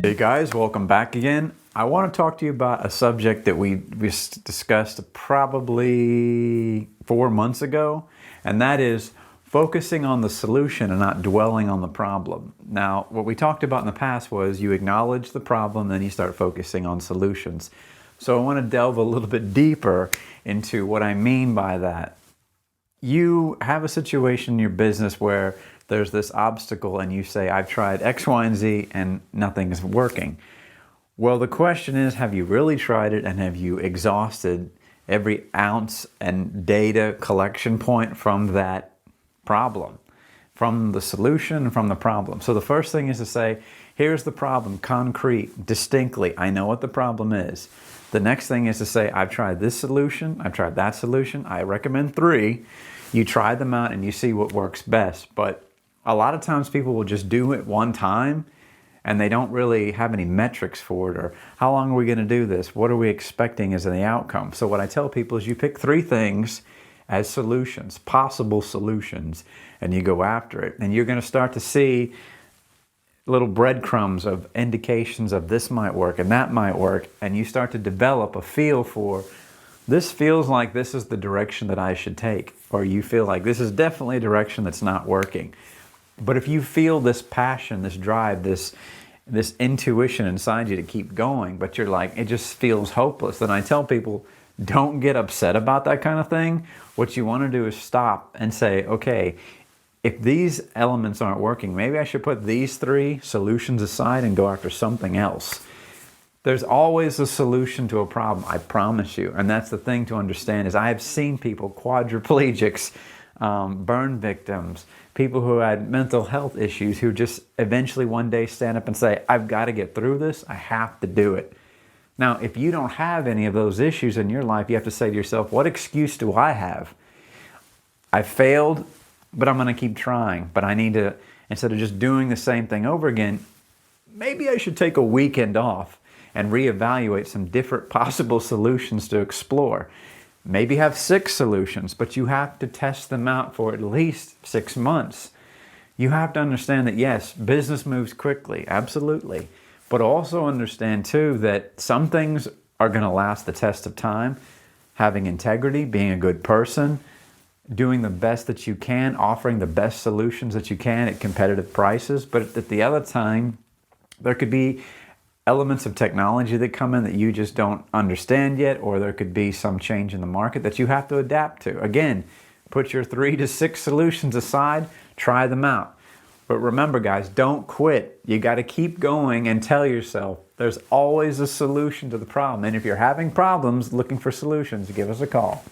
Hey guys, welcome back again. I want to talk to you about a subject that we discussed probably 4 months ago, and that is focusing on the solution and not dwelling on the problem. Now, what we talked about in the past was you acknowledge the problem, then you start focusing on solutions. So I want to delve a little bit deeper into what I mean by that. You have a situation in your business where there's this obstacle and you say, I've tried X, Y, and Z and nothing is working. Well, the question is, have you really tried it, and have you exhausted every ounce and data collection point from that problem, from the solution, from the problem? So the first thing is to say, here's the problem, concrete, distinctly. I know what the problem is. The next thing is to say, I've tried this solution, I've tried that solution, I recommend 3. You try them out and you see what works best. But a lot of times people will just do it one time and they don't really have any metrics for it, or how long are we going to do this? What are we expecting as the outcome? So what I tell people is you pick 3 things as solutions, possible solutions, and you go after it. And you're going to start to see little breadcrumbs of indications of this might work and that might work, and you start to develop a feel for, this feels like this is the direction that I should take, or you feel like this is definitely a direction that's not working. But if you feel this passion, this drive, this intuition inside you to keep going, but you're like, it just feels hopeless, then I tell people, don't get upset about that kind of thing. What you want to do is stop and say, okay, if these elements aren't working, maybe I should put these 3 solutions aside and go after something else. There's always a solution to a problem, I promise you. And that's the thing to understand, is I have seen people, quadriplegics, burn victims, people who had mental health issues, who just eventually one day stand up and say, I've got to get through this, I have to do it. Now, if you don't have any of those issues in your life, you have to say to yourself, what excuse do I have? I failed, but I'm going to keep trying. But I need to, instead of just doing the same thing over again, maybe I should take a weekend off and reevaluate some different possible solutions to explore. Maybe have 6 solutions, but you have to test them out for at least 6 months. You have to understand that, yes, business moves quickly, absolutely. But also understand too that some things are going to last the test of time. Having integrity, being a good person, doing the best that you can, offering the best solutions that you can at competitive prices. But at the other time, there could be elements of technology that come in that you just don't understand yet, or there could be some change in the market that you have to adapt to. Again, put your 3 to 6 solutions aside, try them out. But remember guys, don't quit. You got to keep going and tell yourself there's always a solution to the problem. And if you're having problems looking for solutions, give us a call.